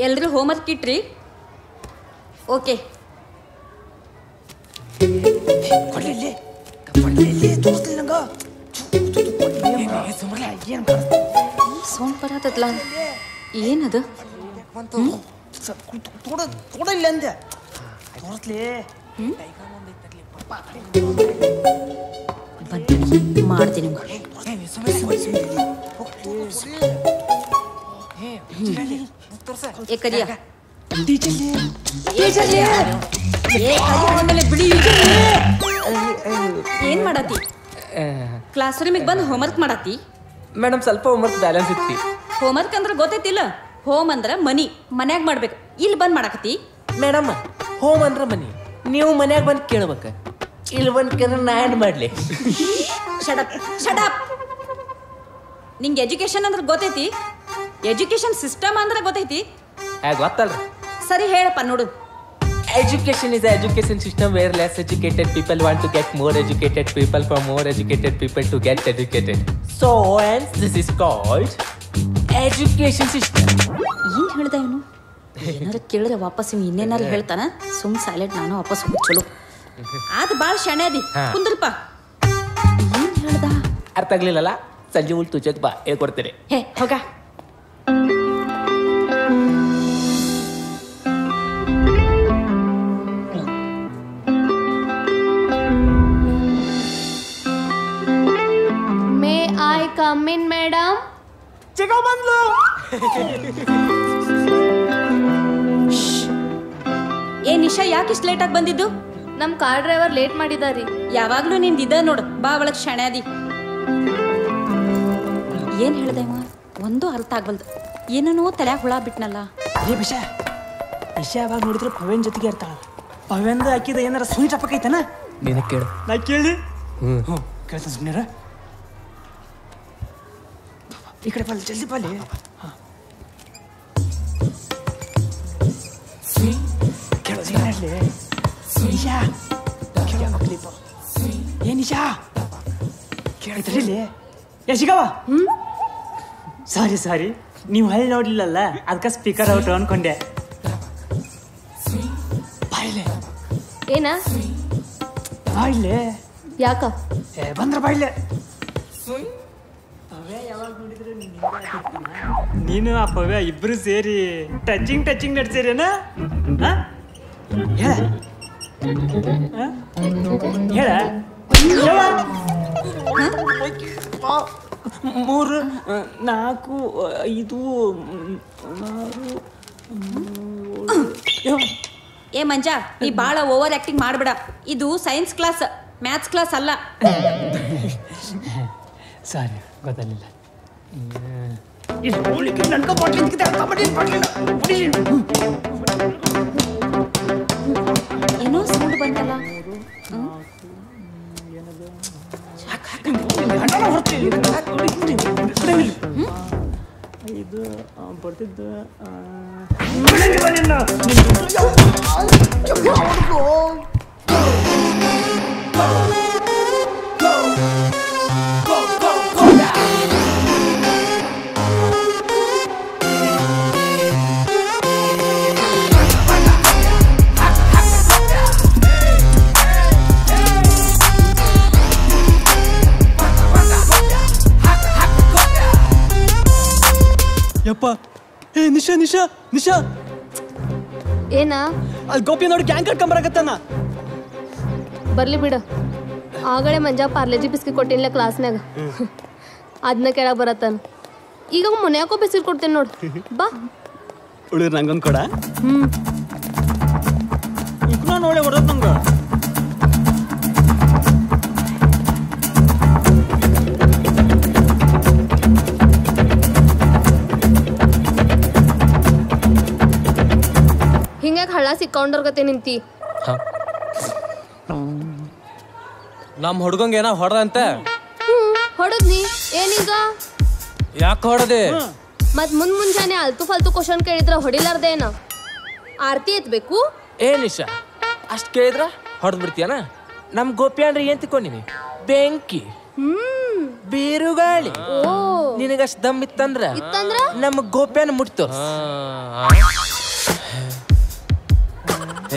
ಎಲ್ಲರೂ homework ಇಟ್ರಿ? Okay. Sound ಬರತ್ತಲ್ಲ, ಏನದು? ಇಲ್ಲ ಅಂದೆ ಮಾಡ್ತೀನಿ. ಏನ್ ಮಾಡತ್ತಿ? ಕ್ಲಾಸ್ ರೂಮಿಗೆ ಬಂದು ಹೋಮ್ವರ್ಕ್ ಮಾಡತ್ತಿ? ಮೇಡಮ್ ಸ್ವಲ್ಪ ಹೋಮ್ವರ್ಕ್ ಬ್ಯಾಲೆನ್ಸ್ ಇತ್ತು. ಹೋಮ್ವರ್ಕ್ ಅಂದ್ರೆ ಗೊತ್ತೈತಿಲ್ಲ, ಹೋಮ್ ಅಂದ್ರೆ ಮನಿ, ಮನ್ಯಾಗ ಮಾಡ್ಬೇಕು. ಇಲ್ಲಿ ಬಂದ್ ಮಾಡಕತ್ತಿ? ಮೇಡಮ್ ಹೋಮ್ ಅಂದ್ರೆ ಮನಿ, ನೀವು ಮನ್ಯಾಗ ಬಂದು ಕೇಳ್ಬೇಕ. ಇಲ್ಲಿ ಬಂದು ಕೇಳ ನಾ ಏನ್ ಮಾಡ್ಲಿ? Shut up shut up. ನಿಂಗೆ ಎಜುಕೇಶನ್ ಅಂದ್ರೆ ಗೊತ್ತೈತಿ? ಎಜುಕೇಶನ್ ಸಿಸ್ಟಮ್ ಅಂದ್ರೆ ಗೊತ್ತೈತಿ? ಗೊತ್ತಲ್ರಿ. ಸರಿ ಹೇಳಪ್ಪ ನೋಡು. Education is an education system where less educated people want to get more educated people for more educated people to get educated. So, hence this is called education system. ಏನ್ ಹೇಳ್ದ ಇವನು? ಏನಾರು ಕೇಳಿದ್ರೆ ವಾಪಸ್ ಇವ್ ಇನ್ನೇನಾರು ಹೇಳ್ತಾನ? ಸುಮ್ ಸೈಲೆಂಟ್, ನಾನು ವಾಪಸ್ ಹೋಗಿ ಚಲೋ. ಆದ್ ಬಾಳ್ ಶಾಣೆ ಅದಿ, ಕುಂದ್ರಪ್ಪ. ಏನ್ ಹೇಳ್ದ? ಅರ್ಥ ಆಗ್ಲಿಲ್ಲಲ್ಲ? ಸಂಜೆ ಉಲ್ ತುಚಕ್ ಬಾ, ಹೇಳ್ಕೊಡ್ತೀನಿ. ಹೇ ಹೋಗ. Come in, madam. ಚಿಕ್ಕ ಬಂದ್ಲು. ಏ ನಿಶಾ, ಯಾಕೆ ಇಷ್ಟು ಲೇಟ್ ಆಗಿ ಬಂದಿದ್ದು? ನಮ್ ಕಾರ್ ಡ್ರೈವರ್ ಲೇಟ್ ಮಾಡಿದಾರಿ. ಯಾವಾಗ್ಲೂ ನಿಂದ ನೋಡು, ಬಾ ಒಳಗ್ ಶಾಣೆ ಅದಿ. ಏನ್ ಹೇಳ್ದೆ ಇವ? ಒಂದು ಅರ್ಥ ಆಗ್ಬಲ್ದು. ಏನೇನೋ ತಲೆ ಹುಳ ಬಿಟ್ನಲ್ಲ. ಅರೇ ಬಿಷ ನಿಶಾ ಯಾವಾಗ ನೋಡಿದ್ರು ಪವೇನ್ ಜೊತೆಗೆ ಇರ್ತಾಳ. ಪವೇನ್ದು ಹಾಕಿದ ಏನಾರ ಸ್ವೀಟ್ ಹಪ್ಪಕೈತನ? ನಿನಗೆ ಕೇಳು. ನಾ ಕೇಳಿ ಕೇಳ್ತ ಸುಮ್ಮನೆ ಈ ಕಡೆ ಬಲ್ಲಿ, ಜಲ್ದಿ ಬಲ್ಲಿ. ಏ ನಿಶಾ ಕೇಳಿದ್ರಲ್ಲಿ ಏ ಸಿಗವ? ಸಾರಿ ನೀವು ಹಳ್ಳಿ ನೋಡ್ಲಿಲ್ಲಲ್ಲ, ಅದಕ್ಕೆ ಸ್ಪೀಕರ್ ಔಟ್ ಅನ್ಕೊಂಡೆ. ಬಾಯಿಲೆ ಏನ? ಬಾಯಿಲೆ ಯಾಕ? ಬಂದ್ರ ಬಾಯಿಲೆ. ನೀನು ಆ ಪವ್ಯ ಇಬ್ರು ಸೇರಿ ಟಚಿಂಗ್ ನಡ್ಸೇರೇನ? ಹೇಳ 3 4 5 ಏ ಮಂಜಾ, ನೀ ಬಾಳ ಓವರ್ ಆಕ್ಟಿಂಗ್ ಮಾಡ್ಬೇಡ. ಇದು ಸೈನ್ಸ್ ಕ್ಲಾಸ್, ಮ್ಯಾಥ್ಸ್ ಕ್ಲಾಸ್ ಅಲ್ಲ. ಸಾರಿ, ಗೊತ್ತಾಗಲಿಲ್ಲ. ಏನೋ ಸೌಂಡ್ ಬಂತಲ್ಲ. ಇದು ಬರ್ತಿದ್ದು ಯಪ್ಪ. ಏ ನಿಶಾ ನಿಶಾ ನಿಶಾ, ಏನ? ಅಲ್ಲಿ ಗೋಪಿ ನೋಡಿ ಗ್ಯಾಂಗ್ ಕಟ್ಕೊಂಬರಾಗತ್ತಾನ. ಬರ್ಲಿ ಬಿಡ. ಆಗಲೇ ಮಂಜಾ ಪಾರ್ಲೇಜಿ ಬಿಸ್ಕಿಟ್ ಕೊಟ್ಟಿಲ್ಲ ಕ್ಲಾಸ್ನಾಗ, ಅದನ್ನ ಕೇಳಕ್ ಬರತ್ತಾನ. ಈಗ ಮನ್ಯಾಕೋ ಬಿಸ್ಕಿಟ್ ಕೊಡ್ತೇನೆ ನೋಡು, ಬಾ. ಉಳಿದ್ರೆ ನಂಗೊಂದು ಕೊಡ. ಈಗ ನೋಡಿ ಹೊರದ್ ನಂಗ. ಹಿಂಗ್ಯಾಕೆ ಹಳ್ಳ ಸಿಕ್ಕೊಂಡರ್ಗತ್ತೆ ನಿಂತಿ? ನಮ್ಮ ಹುಡುಗಂಗೆ ಏನೋ ಹೊಡೆದಂತೆ. ಹೊಡದ್ನಿ? ಏನೀಗ? ಯಾಕೆ ಹೊಡೆದೆ? ಮತ್ ಮುಂಜಾನೆ ಅಲ್ತು ಫಲ್ತು ಕ್ವಶನ್ ಕೇಳಿದ್ರ ಹೊಡಿಲಾರ್ದೇನ? ಆರ್ತಿ ಎತ್ಬೇಕು? ಏ ನಿಶಾ, ಅಷ್ಟ್ ಕೇಳಿದ್ರ ಹೊಡೆದ್ ಬಿಡ್ತೀಯನ? ನಮ್ ಗೋಪಿ ಅಂದ್ರೆ ಏನ್ ತಿಕ್ಕೊಂಡಿನಿ? ಬೆಂಕಿ. ಬೀರುಗಾಳಿ ಓ ನಿನಗಷ್ಟು ದಮ್ ಇತ್ತಂದ್ರ ಇತ್ತಂದ್ರ ನಮ್ಮ ಗೋಪ್ಯಾನ ಮುಟ್ತು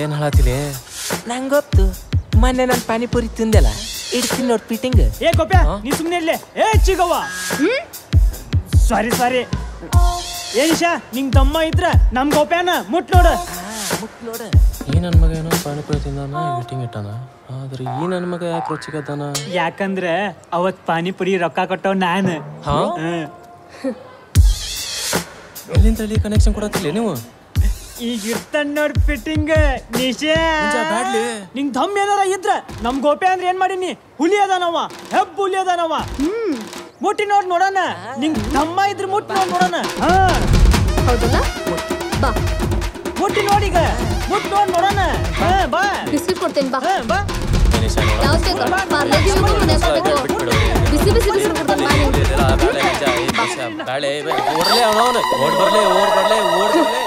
ಏನ್ ಹೇಳತ್ತಿಲಿ ನಂಗೆ ಗೊತ್ತು ಮೊನ್ನೆ ನಾನು ಪಾನಿಪುರಿ ತಿಂದೆಲ್ಲ ಇಡ್ತೀನಿ ನೋಡಿ ಫಿಟ್ಟಿಂಗ್ ಏ ಗೋಪ್ಯ ನೀ ಸುಮ್ಮನೆ ಇರ್ಲಿ ಏ ಚಿಗವ್ವ ಸಾರಿ ಏನಿಶಾ ನಿಂಗ್ ದಮ್ಮ ಇದ್ರ ನಮ್ ಗೋಪ್ಯಾನ ಮುಟ್ ನೋಡ ಈ ನನ್ನ ಮಗ ಏನೋ ಪಾನಿಪುರಿ ತಿಂದಾನ ಇಟ್ಟಿಂಗ್ ಇಟ್ಟಾನ ಆದ್ರೆ ಈ ನನ್ನ ಮಗ ಯಾಕೆ ರುಚಿಕತ್ತಾನ ಯಾಕಂದ್ರ ಅವತ್ ಪಾನಿಪುರಿ ರೊಕ್ಕ ಕೊಟ್ಟವ್ ನಾನು ಎಲ್ಲಿಂದ ಅಲ್ಲಿ ಕನೆಕ್ಷನ್ ಕೊಡತ್ತಿಲ್ಲ ನೀವು ಈಗ ಇರ್ತಾನ ನೋಡ್ ಫಿಟ್ಟಿಂಗ್ ನಿಶಾ ನಿಂಗ್ ದಮ್ ಏನಾರ ಇದ್ರ ನಮ್ ಗೋಪ್ಯ ಅಂದ್ರೆ ಏನ್ ಮಾಡೀನಿ ಹುಲಿ ಅದಾನವ ಹೆಬ್ಬ ಹುಲಿ ಅದಾನವ ಮುಟ್ಟಿ ನೋಡೋಣ ನಿಂಗ್ ದಮ್ಮ ಇದ್ರ ಮುಟ್ಟಿ ನೋಡೋಣ ಹೌದಲ್ಲ ಬಾ ಮುಟ್ಟಿ ನೋಡೀಗ ಮುಟ್ಟಿ ನೋಡೋಣ ಬಾ ಬಿಸ್ಕಿಟ್ ಕೊಡ್ತೇನೆ ಬಾ ಬಾ ಯಾವ್ದು ಬೇಕು ಪಾರ್ಲೆಜಿ ಬೇಕು ಮನೆಗೆ ಬೇಕು ಬಿಸಿ ಬಿಸ್ಕಿಟ್ ಕೊಡ್ತೇನೆ ಬಾ ಓಡ್ ಬರ್ಲೆ